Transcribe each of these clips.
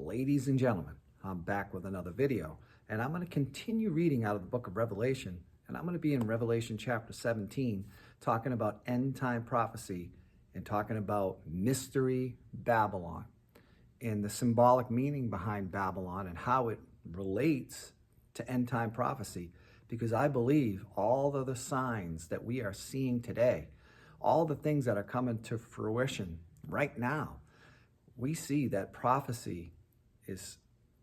Ladies and gentlemen, I'm back with another video, and I'm going to continue reading out of the book of Revelation, and I'm going to be in Revelation chapter 17, talking about end time prophecy and talking about mystery Babylon and the symbolic meaning behind Babylon and how it relates to end time prophecy, because I believe all of the signs that we are seeing today, all the things that are coming to fruition right now, we see that prophecy is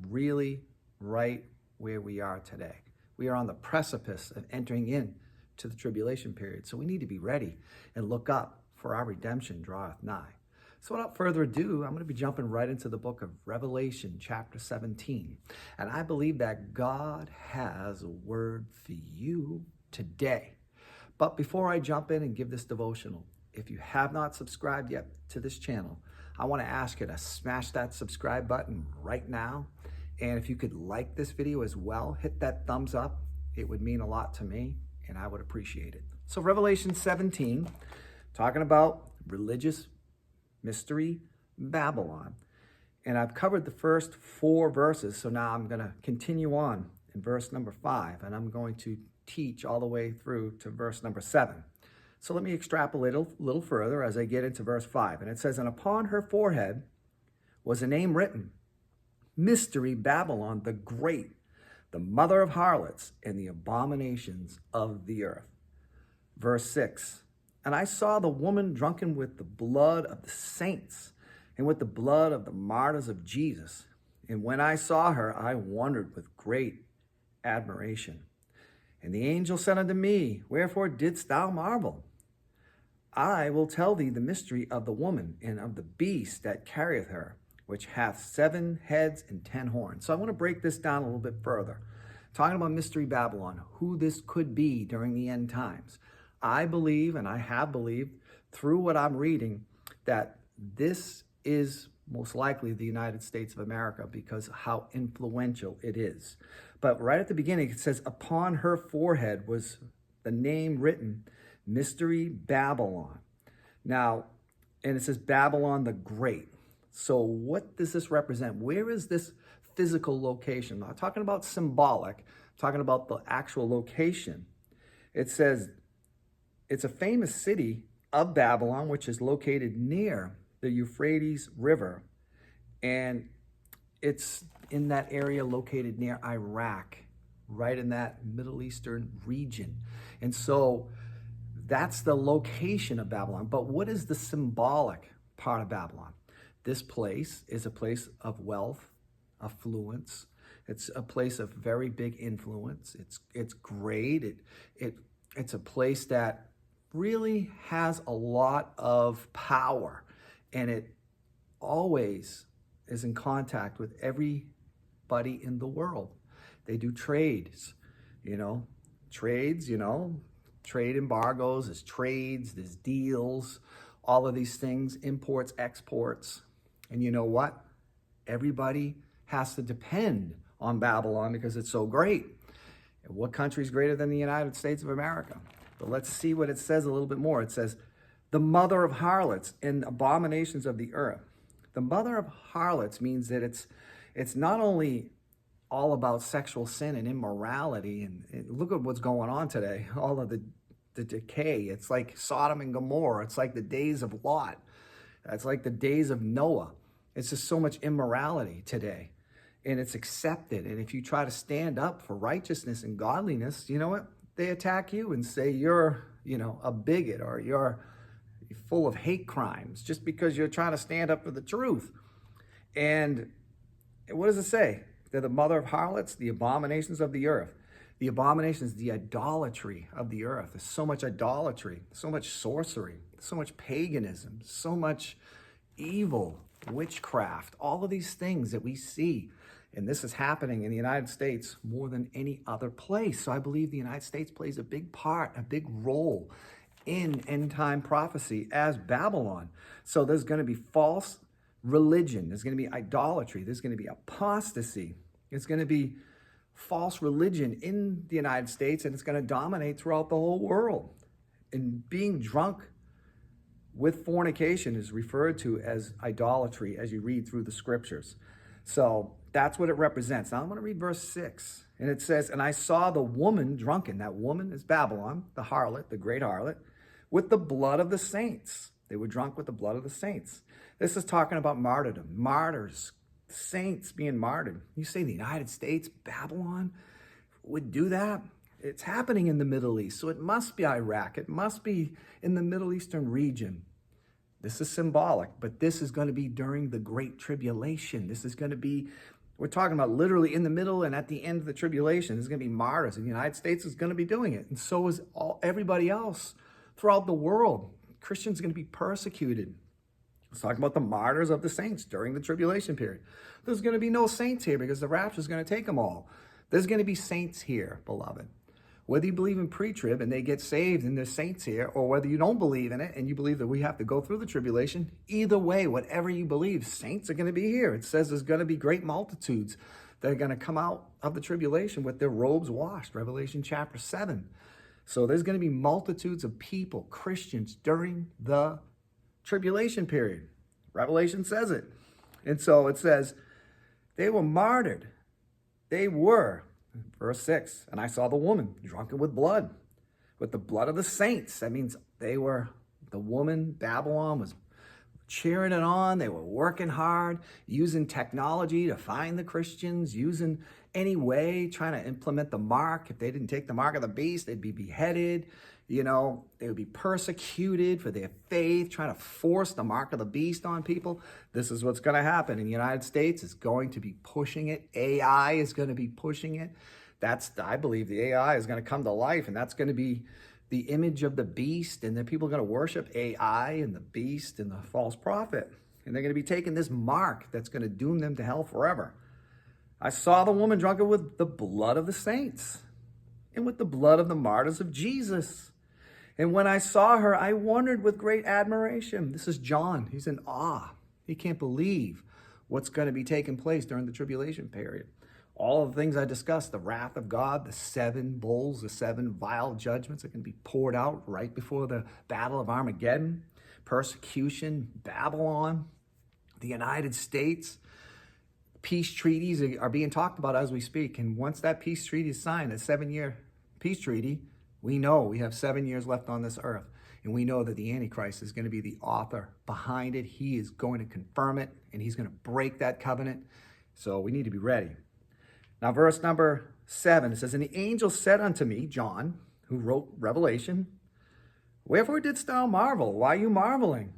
really right where we are today. We are on the precipice of entering in to the tribulation period. So we need to be ready and look up, for our redemption draweth nigh. So without further ado, I'm going to be jumping right into the book of Revelation chapter 17. And I believe that God has a word for you today. But before I jump in and give this devotional, if you have not subscribed yet to this channel, I want to ask you to smash that subscribe button right now. And if you could like this video as well, hit that thumbs up. It would mean a lot to me and I would appreciate it. So Revelation 17, talking about religious mystery Babylon. And I've covered the first 4 verses. So now I'm going to continue on in verse number 5, and I'm going to teach all the way through to verse number 7. So let me extrapolate a little further as I get into verse 5. And it says, "And upon her forehead was a name written, Mystery Babylon the Great, the mother of harlots and the abominations of the earth." Verse 6, "And I saw the woman drunken with the blood of the saints and with the blood of the martyrs of Jesus. And when I saw her, I wondered with great admiration. And the angel said unto me, Wherefore didst thou marvel? I will tell thee the mystery of the woman and of the beast that carrieth her, which hath 7 heads and 10 horns." So I want to break this down a little bit further. Talking about mystery Babylon, who this could be during the end times. I believe, and I have believed through what I'm reading, that this is most likely the United States of America because how influential it is. But right at the beginning, it says, upon her forehead was the name written, Mystery Babylon. Now, and it says Babylon the Great. So what does this represent? Where is this physical location? I'm not talking about symbolic, I'm talking about the actual location. It says it's a famous city of Babylon, which is located near the Euphrates River. And it's in that area located near Iraq, right in that Middle Eastern region. And so that's the location of Babylon. But what is the symbolic part of Babylon? This place is a place of wealth, affluence. It's a place of very big influence. It's great. It's a place that really has a lot of power, and it always is in contact with everybody in the world. They do trades, trade embargoes, there's trades, there's deals, all of these things, imports, exports. And you know what? Everybody has to depend on Babylon because it's so great. And what country is greater than the United States of America? But let's see what it says a little bit more. It says, the mother of harlots and abominations of the earth. The mother of harlots means that it's not only all about sexual sin and immorality, and look at what's going on today, all of the decay. It's like Sodom and Gomorrah. It's like the days of Lot. It's like the days of Noah. It's just so much immorality today, and it's accepted. And if you try to stand up for righteousness and godliness, you know what? They attack you and say you're, a bigot, or you're full of hate crimes just because you're trying to stand up for the truth. And what does it say? They're the mother of harlots, the abominations of the earth. The abominations, the idolatry of the earth. There's so much idolatry, so much sorcery, so much paganism, so much evil, witchcraft, all of these things that we see. And this is happening in the United States more than any other place. So I believe the United States plays a big part, a big role in end time prophecy as Babylon. So there's going to be false religion. There's going to be idolatry. There's going to be apostasy. It's going to be false religion in the United States, and it's going to dominate throughout the whole world. And being drunk with fornication is referred to as idolatry as you read through the scriptures. So that's what it represents. Now I'm going to read verse 6. And it says, and I saw the woman drunken. That woman is Babylon, the harlot, the great harlot, with the blood of the saints. They were drunk with the blood of the saints. This is talking about martyrdom, martyrs, saints being martyred. You say the United States, Babylon would do that? It's happening in the Middle East. So it must be Iraq. It must be in the Middle Eastern region. This is symbolic, but this is going to be during the Great Tribulation. This is going to be, we're talking about literally in the middle and at the end of the tribulation. There's going to be martyrs, and the United States is going to be doing it. And so is everybody else throughout the world. Christians are going to be persecuted. Let's talk about the martyrs of the saints during the tribulation period. There's going to be no saints here because the rapture is going to take them all. There's going to be saints here, beloved. Whether you believe in pre-trib and they get saved and there's saints here, or whether you don't believe in it and you believe that we have to go through the tribulation, either way, whatever you believe, saints are going to be here. It says there's going to be great multitudes that are going to come out of the tribulation with their robes washed, Revelation chapter 7. So there's going to be multitudes of people, Christians, during the tribulation period. Revelation says it. And so it says, they were martyred. They were. Verse 6, and I saw the woman drunken with the blood of the saints. That means the woman, Babylon, was cheering it on. They were working hard, using technology to find the Christians, using any way, trying to implement the mark. If they didn't take the mark of the beast, they'd be beheaded. They would be persecuted for their faith, trying to force the mark of the beast on people. This is what's going to happen. In the United States, it's going to be pushing it. AI is going to be pushing it. I believe the AI is going to come to life, and that's going to be the image of the beast, and then people are going to worship AI and the beast and the false prophet. And they're going to be taking this mark that's going to doom them to hell forever. I saw the woman drunken with the blood of the saints and with the blood of the martyrs of Jesus. And when I saw her, I wondered with great admiration. This is John. He's in awe. He can't believe what's going to be taking place during the tribulation period. All of the things I discussed, the wrath of God, the 7 bowls, the 7 vile judgments that can be poured out right before the battle of Armageddon, persecution, Babylon, the United States. Peace treaties are being talked about as we speak. And once that peace treaty is signed, a 7-year peace treaty, we know we have 7 years left on this earth. And we know that the Antichrist is going to be the author behind it. He is going to confirm it, and he's going to break that covenant. So we need to be ready. Now, verse number 7, it says, and the angel said unto me, John, who wrote Revelation, wherefore didst thou marvel? Why are you marveling?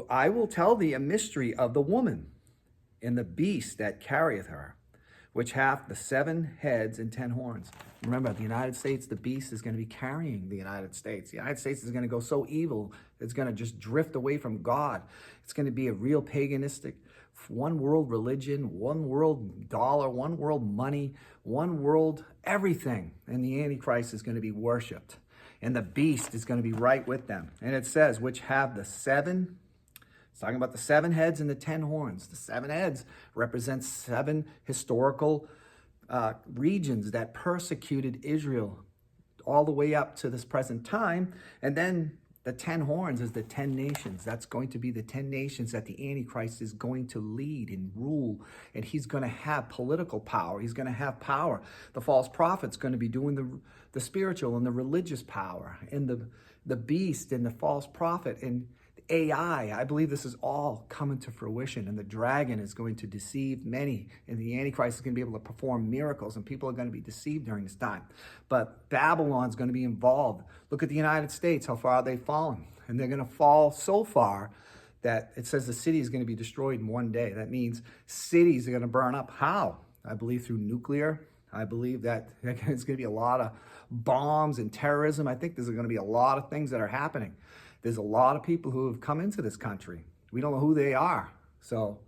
I will tell thee a mystery of the woman and the beast that carrieth her, which hath the 7 heads and 10 horns. Remember, the United States, the beast is going to be carrying the United States. The United States is going to go so evil, it's going to just drift away from God. It's going to be a real paganistic, one world religion, one world dollar, one world money, one world everything. And the Antichrist is going to be worshipped. And the beast is going to be right with them. And it says, which have the 7, it's talking about the 7 heads and the 10 horns. The 7 heads represent 7 historical regions that persecuted Israel all the way up to this present time. And then the 10 horns is the 10 nations. That's going to be the 10 nations that the Antichrist is going to lead and rule. And he's going to have political power. He's going to have power. The false prophet's going to be doing the spiritual and the religious power. And the beast and the false prophet and AI. I believe this is all coming to fruition. And the dragon is going to deceive many. And the Antichrist is going to be able to perform miracles. And people are going to be deceived during this time. But Babylon's going to be involved. Look at the United States, how far they've fallen. And they're going to fall so far that it says the city is going to be destroyed in one day. That means cities are going to burn up. How? I believe through nuclear. I believe that there's going to be a lot of bombs and terrorism. I think there's going to be a lot of things that are happening. There's a lot of people who have come into this country. We don't know who they are. So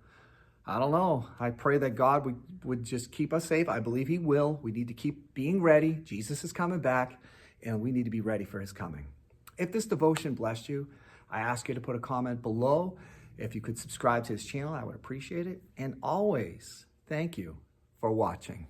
I don't know. I pray that God would just keep us safe. I believe he will. We need to keep being ready. Jesus is coming back, and we need to be ready for his coming. If this devotion blessed you, I ask you to put a comment below. If you could subscribe to his channel, I would appreciate it. And always, thank you for watching.